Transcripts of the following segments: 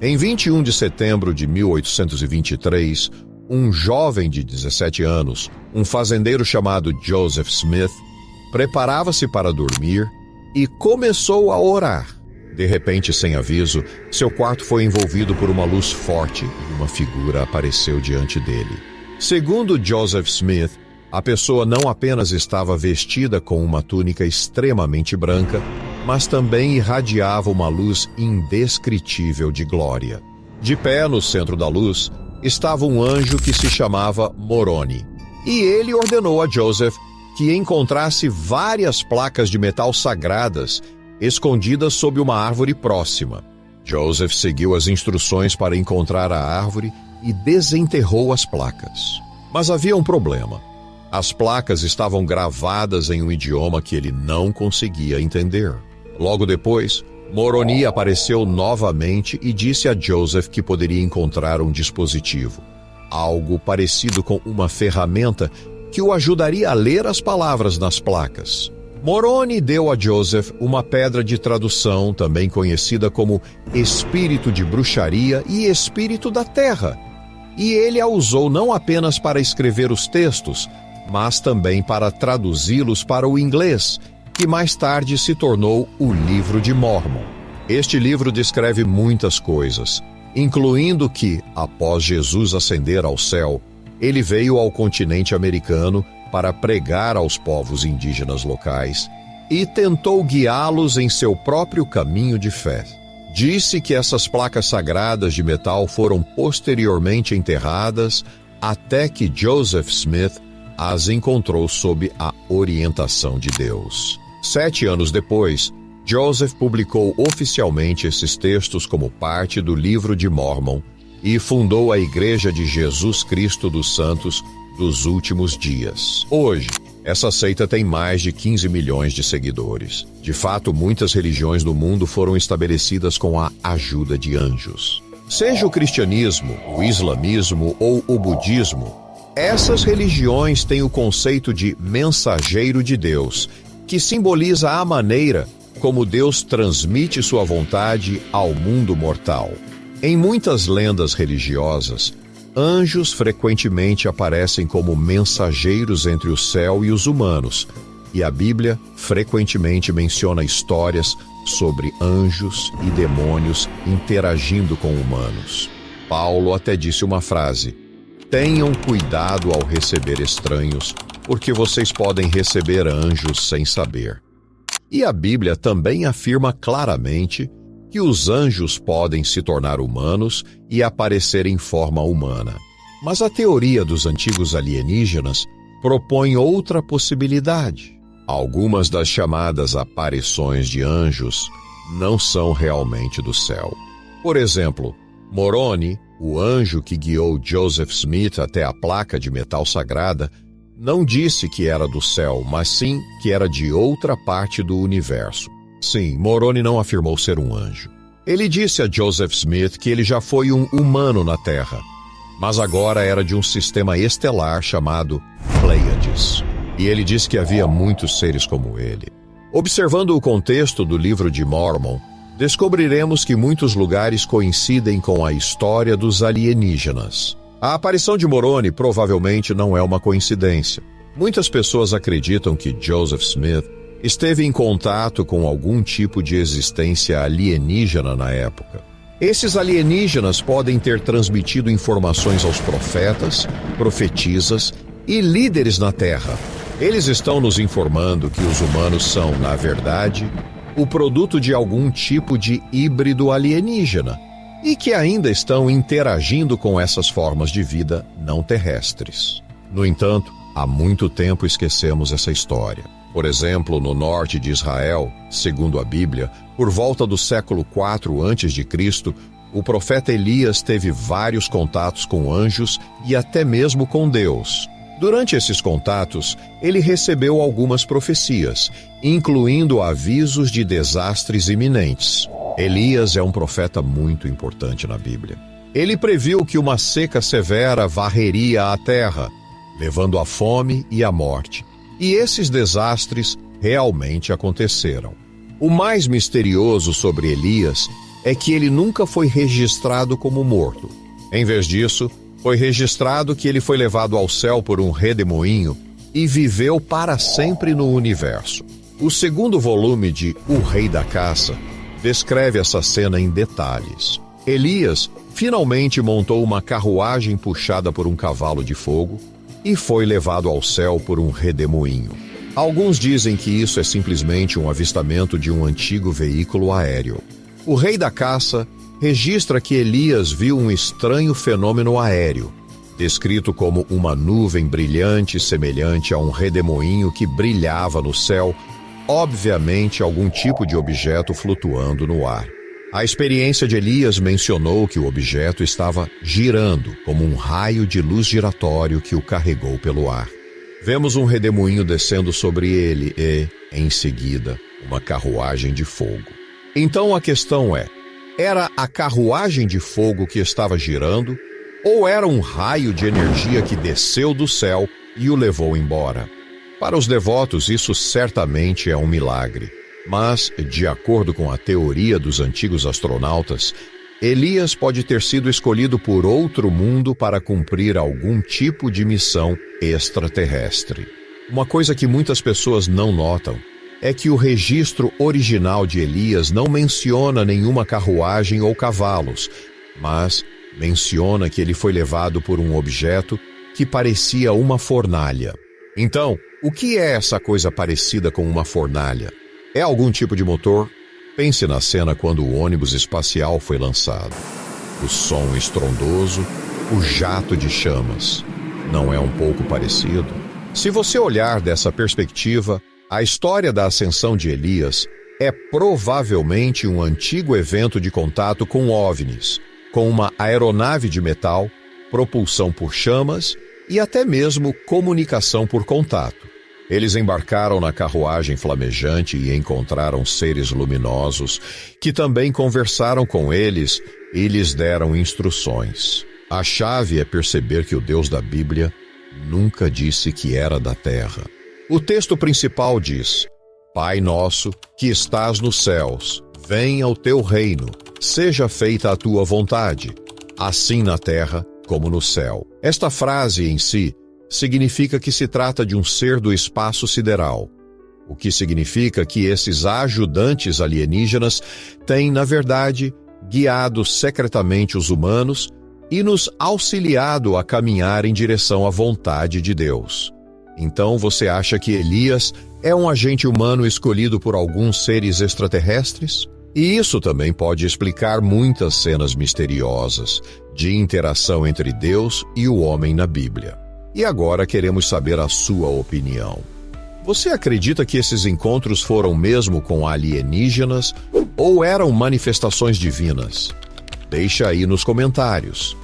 Em 21 de setembro de 1823, um jovem de 17 anos, um fazendeiro chamado Joseph Smith, preparava-se para dormir e começou a orar. De repente, sem aviso, seu quarto foi envolvido por uma luz forte e uma figura apareceu diante dele. Segundo Joseph Smith, a pessoa não apenas estava vestida com uma túnica extremamente branca, mas também irradiava uma luz indescritível de glória. De pé no centro da luz estava um anjo que se chamava Moroni, e ele ordenou a Joseph que encontrasse várias placas de metal sagradas escondidas sob uma árvore próxima. Joseph seguiu as instruções para encontrar a árvore e desenterrou as placas. Mas havia um problema. As placas estavam gravadas em um idioma que ele não conseguia entender. Logo depois, Moroni apareceu novamente e disse a Joseph que poderia encontrar um dispositivo, algo parecido com uma ferramenta que o ajudaria a ler as palavras nas placas. Moroni deu a Joseph uma pedra de tradução, também conhecida como espírito de bruxaria e espírito da terra, e ele a usou não apenas para escrever os textos, mas também para traduzi-los para o inglês, que mais tarde se tornou o Livro de Mórmon. Este livro descreve muitas coisas, incluindo que, após Jesus ascender ao céu, ele veio ao continente americano para pregar aos povos indígenas locais e tentou guiá-los em seu próprio caminho de fé. Disse que essas placas sagradas de metal foram posteriormente enterradas até que Joseph Smith as encontrou sob a orientação de Deus. 7 anos depois, Joseph publicou oficialmente esses textos como parte do Livro de Mórmon e fundou a Igreja de Jesus Cristo dos Santos dos Últimos Dias. Hoje, essa seita tem mais de 15 milhões de seguidores. De fato, muitas religiões do mundo foram estabelecidas com a ajuda de anjos. Seja o cristianismo, o islamismo ou o budismo, essas religiões têm o conceito de mensageiro de Deus, que simboliza a maneira como Deus transmite sua vontade ao mundo mortal. Em muitas lendas religiosas, anjos frequentemente aparecem como mensageiros entre o céu e os humanos, e a Bíblia frequentemente menciona histórias sobre anjos e demônios interagindo com humanos. Paulo até disse uma frase: "Tenham cuidado ao receber estranhos, porque vocês podem receber anjos sem saber." E a Bíblia também afirma claramente que os anjos podem se tornar humanos e aparecer em forma humana. Mas a teoria dos antigos alienígenas propõe outra possibilidade. Algumas das chamadas aparições de anjos não são realmente do céu. Por exemplo, Moroni, o anjo que guiou Joseph Smith até a placa de metal sagrada, não disse que era do céu, mas sim que era de outra parte do universo. Sim, Moroni não afirmou ser um anjo. Ele disse a Joseph Smith que ele já foi um humano na Terra, mas agora era de um sistema estelar chamado Pleiades. E ele disse que havia muitos seres como ele. Observando o contexto do Livro de Mórmon, descobriremos que muitos lugares coincidem com a história dos alienígenas. A aparição de Moroni provavelmente não é uma coincidência. Muitas pessoas acreditam que Joseph Smith esteve em contato com algum tipo de existência alienígena na época. Esses alienígenas podem ter transmitido informações aos profetas, profetisas e líderes na Terra. Eles estão nos informando que os humanos são, na verdade, o produto de algum tipo de híbrido alienígena e que ainda estão interagindo com essas formas de vida não terrestres. No entanto, há muito tempo esquecemos essa história. Por exemplo, no norte de Israel, segundo a Bíblia, por volta do século IV a.C., o profeta Elias teve vários contatos com anjos e até mesmo com Deus. Durante esses contatos, ele recebeu algumas profecias, incluindo avisos de desastres iminentes. Elias é um profeta muito importante na Bíblia. Ele previu que uma seca severa varreria a terra, levando à fome e à morte. E esses desastres realmente aconteceram. O mais misterioso sobre Elias é que ele nunca foi registrado como morto. Em vez disso, foi registrado que ele foi levado ao céu por um redemoinho e viveu para sempre no universo. O segundo volume de O Rei da Caça descreve essa cena em detalhes. Elias finalmente montou uma carruagem puxada por um cavalo de fogo e foi levado ao céu por um redemoinho. Alguns dizem que isso é simplesmente um avistamento de um antigo veículo aéreo. O Rei da Caça registra que Elias viu um estranho fenômeno aéreo, descrito como uma nuvem brilhante semelhante a um redemoinho que brilhava no céu, obviamente algum tipo de objeto flutuando no ar. A experiência de Elias mencionou que o objeto estava girando como um raio de luz giratório que o carregou pelo ar. Vemos um redemoinho descendo sobre ele e, em seguida, uma carruagem de fogo. Então a questão é, era a carruagem de fogo que estava girando ou era um raio de energia que desceu do céu e o levou embora? Para os devotos, isso certamente é um milagre. Mas, de acordo com a teoria dos antigos astronautas, Elias pode ter sido escolhido por outro mundo para cumprir algum tipo de missão extraterrestre. Uma coisa que muitas pessoas não notam é que o registro original de Elias não menciona nenhuma carruagem ou cavalos, mas menciona que ele foi levado por um objeto que parecia uma fornalha. Então, o que é essa coisa parecida com uma fornalha? É algum tipo de motor? Pense na cena quando o ônibus espacial foi lançado. O som estrondoso, o jato de chamas. Não é um pouco parecido? Se você olhar dessa perspectiva, a história da ascensão de Elias é provavelmente um antigo evento de contato com OVNIs, com uma aeronave de metal, propulsão por chamas e até mesmo comunicação por contato. Eles embarcaram na carruagem flamejante e encontraram seres luminosos que também conversaram com eles e lhes deram instruções. A chave é perceber que o Deus da Bíblia nunca disse que era da terra. O texto principal diz: Pai nosso, que estás nos céus, venha o teu reino, seja feita a tua vontade, assim na terra como no céu. Esta frase em si significa que se trata de um ser do espaço sideral, o que significa que esses ajudantes alienígenas têm, na verdade, guiado secretamente os humanos e nos auxiliado a caminhar em direção à vontade de Deus. Então você acha que Elias é um agente humano escolhido por alguns seres extraterrestres? E isso também pode explicar muitas cenas misteriosas de interação entre Deus e o homem na Bíblia. E agora queremos saber a sua opinião. Você acredita que esses encontros foram mesmo com alienígenas ou eram manifestações divinas? Deixa aí nos comentários.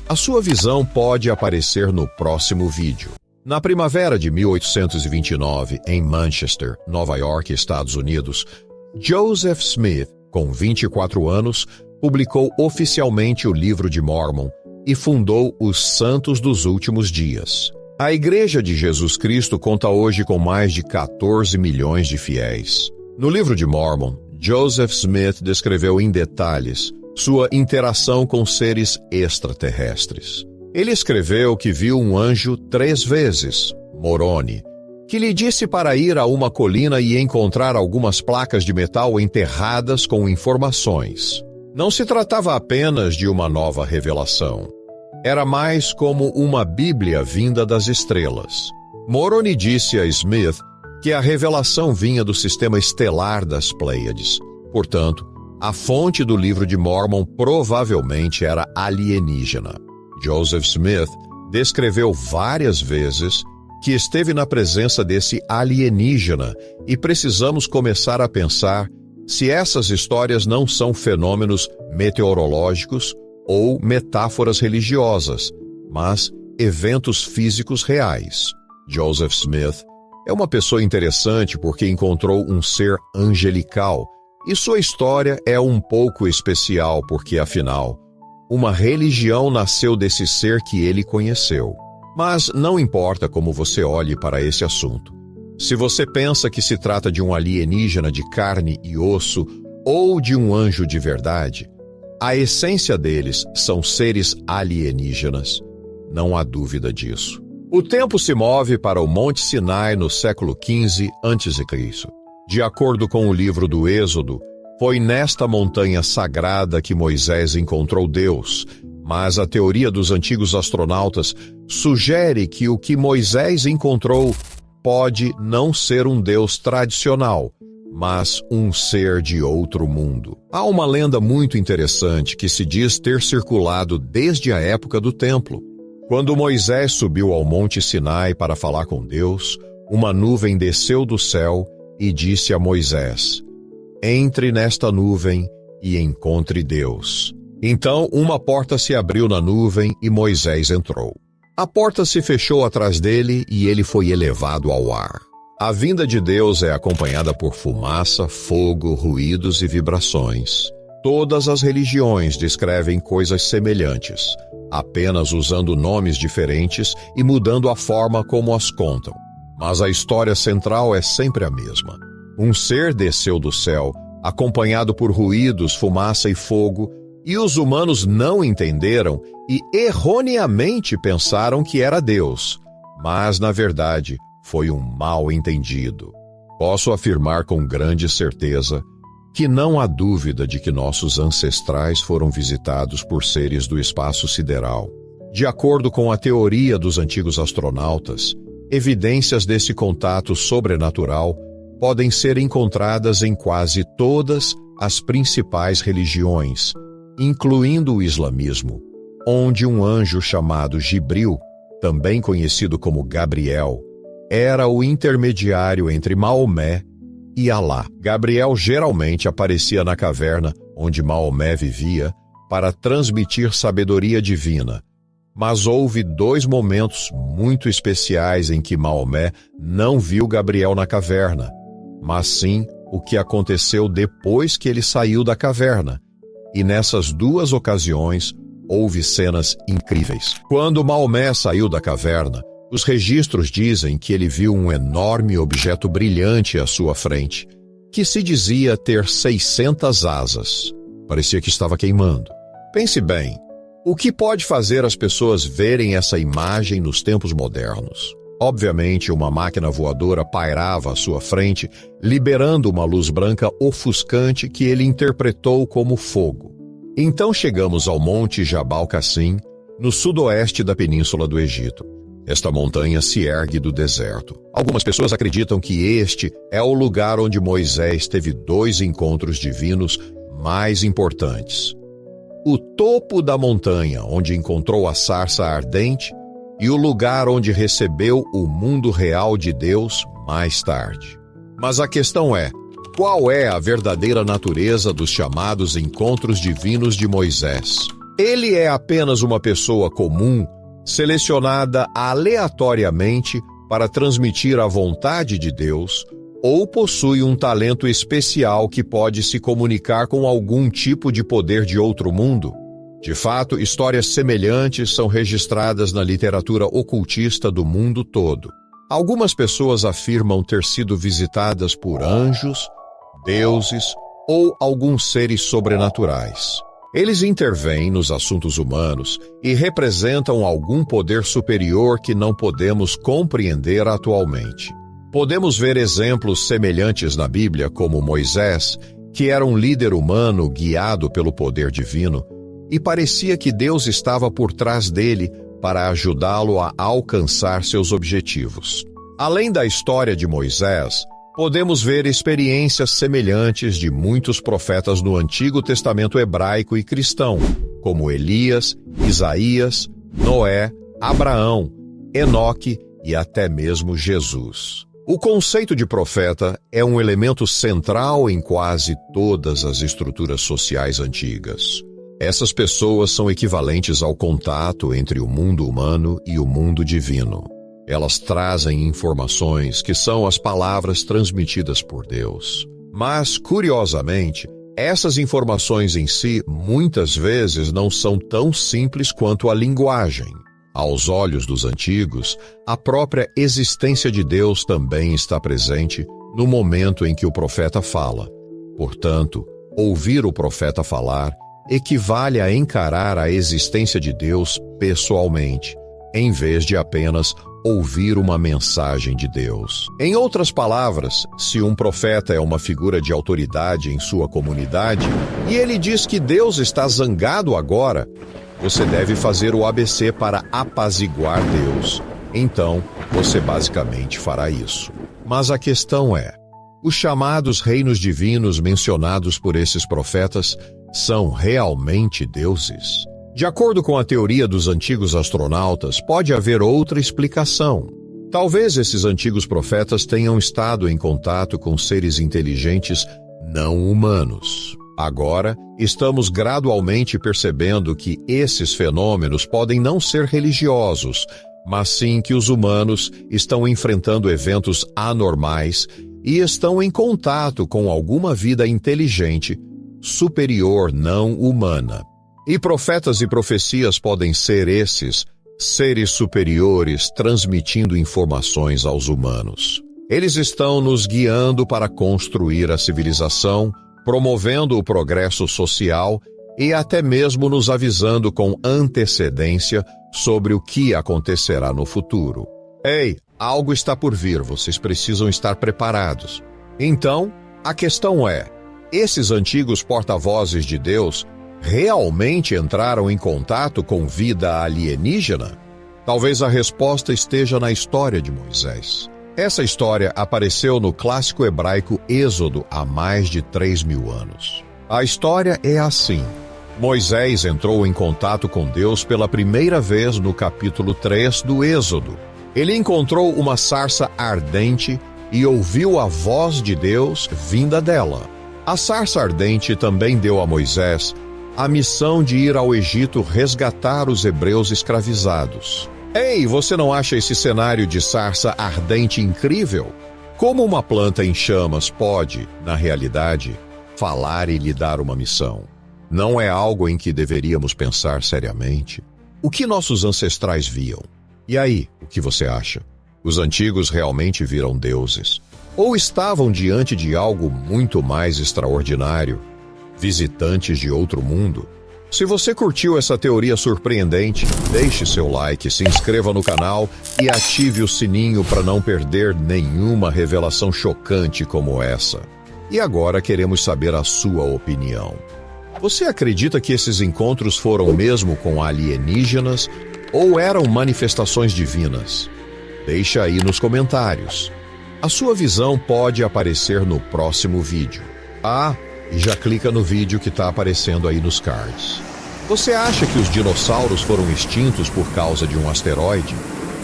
A sua visão pode aparecer no próximo vídeo. Na primavera de 1829, em Manchester, Nova York, Estados Unidos, Joseph Smith, com 24 anos, publicou oficialmente o Livro de Mórmon e fundou os Santos dos Últimos Dias. A Igreja de Jesus Cristo conta hoje com mais de 14 milhões de fiéis. No Livro de Mórmon, Joseph Smith descreveu em detalhes sua interação com seres extraterrestres. Ele escreveu que viu um anjo 3 vezes, Moroni, que lhe disse para ir a uma colina e encontrar algumas placas de metal enterradas com informações. Não se tratava apenas de uma nova revelação. Era mais como uma Bíblia vinda das estrelas. Moroni disse a Smith que a revelação vinha do sistema estelar das Pleiades. Portanto, a fonte do Livro de Mórmon provavelmente era alienígena. Joseph Smith descreveu várias vezes que esteve na presença desse alienígena e precisamos começar a pensar se essas histórias não são fenômenos meteorológicos ou metáforas religiosas, mas eventos físicos reais. Joseph Smith é uma pessoa interessante porque encontrou um ser angelical, e sua história é um pouco especial porque, afinal, uma religião nasceu desse ser que ele conheceu. Mas não importa como você olhe para esse assunto. Se você pensa que se trata de um alienígena de carne e osso ou de um anjo de verdade, A essência deles são seres alienígenas. Não há dúvida disso. O tempo se move para o Monte Sinai no século XV a.C. De acordo com o livro do Êxodo, foi nesta montanha sagrada que Moisés encontrou Deus, mas a teoria dos antigos astronautas sugere que o que Moisés encontrou pode não ser um Deus tradicional, mas um ser de outro mundo. Há uma lenda muito interessante que se diz ter circulado desde a época do templo. Quando Moisés subiu ao Monte Sinai para falar com Deus, uma nuvem desceu do céu e disse a Moisés: "Entre nesta nuvem e encontre Deus." Então uma porta se abriu na nuvem e Moisés entrou. A porta se fechou atrás dele e ele foi elevado ao ar. A vinda de Deus é acompanhada por fumaça, fogo, ruídos e vibrações. Todas as religiões descrevem coisas semelhantes, apenas usando nomes diferentes e mudando a forma como as contam. Mas a história central é sempre a mesma. Um ser desceu do céu, acompanhado por ruídos, fumaça e fogo, e os humanos não entenderam e erroneamente pensaram que era Deus. Mas, na verdade, foi um mal-entendido. Posso afirmar com grande certeza que não há dúvida de que nossos ancestrais foram visitados por seres do espaço sideral. De acordo com a teoria dos antigos astronautas, evidências desse contato sobrenatural podem ser encontradas em quase todas as principais religiões, incluindo o islamismo, onde um anjo chamado Jibril, também conhecido como Gabriel, era o intermediário entre Maomé e Alá. Gabriel geralmente aparecia na caverna onde Maomé vivia para transmitir sabedoria divina. Mas houve 2 momentos muito especiais em que Maomé não viu Gabriel na caverna, mas sim o que aconteceu depois que ele saiu da caverna. E nessas 2 ocasiões houve cenas incríveis. Quando Maomé saiu da caverna, os registros dizem que ele viu um enorme objeto brilhante à sua frente, que se dizia ter 600 asas. Parecia que estava queimando. Pense bem, o que pode fazer as pessoas verem essa imagem nos tempos modernos? Obviamente, uma máquina voadora pairava à sua frente, liberando uma luz branca ofuscante que ele interpretou como fogo. Então chegamos ao Monte Jabal Cassim, no sudoeste da Península do Egito. Esta montanha se ergue do deserto. Algumas pessoas acreditam que este é o lugar onde Moisés teve 2 encontros divinos mais importantes. O topo da montanha, onde encontrou a sarça ardente, e o lugar onde recebeu o mundo real de Deus mais tarde. Mas a questão é, qual é a verdadeira natureza dos chamados encontros divinos de Moisés? Ele é apenas uma pessoa comum, selecionada aleatoriamente para transmitir a vontade de Deus, ou possui um talento especial que pode se comunicar com algum tipo de poder de outro mundo? De fato, histórias semelhantes são registradas na literatura ocultista do mundo todo. Algumas pessoas afirmam ter sido visitadas por anjos, deuses ou alguns seres sobrenaturais. Eles intervêm nos assuntos humanos e representam algum poder superior que não podemos compreender atualmente. Podemos ver exemplos semelhantes na Bíblia, como Moisés, que era um líder humano guiado pelo poder divino, e parecia que Deus estava por trás dele para ajudá-lo a alcançar seus objetivos. Além da história de Moisés, podemos ver experiências semelhantes de muitos profetas no Antigo Testamento hebraico e cristão, como Elias, Isaías, Noé, Abraão, Enoque e até mesmo Jesus. O conceito de profeta é um elemento central em quase todas as estruturas sociais antigas. Essas pessoas são equivalentes ao contato entre o mundo humano e o mundo divino. Elas trazem informações que são as palavras transmitidas por Deus. Mas, curiosamente, essas informações em si muitas vezes não são tão simples quanto a linguagem. Aos olhos dos antigos, a própria existência de Deus também está presente no momento em que o profeta fala. Portanto, ouvir o profeta falar equivale a encarar a existência de Deus pessoalmente, em vez de apenas ouvir uma mensagem de Deus. Em outras palavras, se um profeta é uma figura de autoridade em sua comunidade e ele diz que Deus está zangado agora, você deve fazer o ABC para apaziguar Deus. Então, você basicamente fará isso. Mas a questão é, os chamados reinos divinos mencionados por esses profetas são realmente deuses? De acordo com a teoria dos antigos astronautas, pode haver outra explicação. Talvez esses antigos profetas tenham estado em contato com seres inteligentes não humanos. Agora, estamos gradualmente percebendo que esses fenômenos podem não ser religiosos, mas sim que os humanos estão enfrentando eventos anormais e estão em contato com alguma vida inteligente superior não humana. E profetas e profecias podem ser esses seres superiores transmitindo informações aos humanos. Eles estão nos guiando para construir a civilização, promovendo o progresso social e até mesmo nos avisando com antecedência sobre o que acontecerá no futuro. Ei, algo está por vir, vocês precisam estar preparados. Então, a questão é, esses antigos porta-vozes de Deus realmente entraram em contato com vida alienígena? Talvez a resposta esteja na história de Moisés. Essa história apareceu no clássico hebraico Êxodo há mais de 3.000 anos. A história é assim. Moisés entrou em contato com Deus pela primeira vez no capítulo 3 do Êxodo. Ele encontrou uma sarça ardente e ouviu a voz de Deus vinda dela. A sarça ardente também deu a Moisés a missão de ir ao Egito resgatar os hebreus escravizados. Ei, você não acha esse cenário de sarça ardente incrível? Como uma planta em chamas pode, na realidade, falar e lhe dar uma missão? Não é algo em que deveríamos pensar seriamente? O que nossos ancestrais viam? E aí, o que você acha? Os antigos realmente viram deuses? Ou estavam diante de algo muito mais extraordinário? Visitantes de outro mundo? Se você curtiu essa teoria surpreendente, deixe seu like, se inscreva no canal e ative o sininho para não perder nenhuma revelação chocante como essa. E agora queremos saber a sua opinião. Você acredita que esses encontros foram mesmo com alienígenas ou eram manifestações divinas? Deixa aí nos comentários. A sua visão pode aparecer no próximo vídeo. E já clica no vídeo que está aparecendo aí nos cards. Você acha que os dinossauros foram extintos por causa de um asteroide?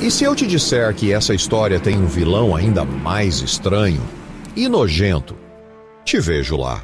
E se eu te disser que essa história tem um vilão ainda mais estranho e nojento? Te vejo lá.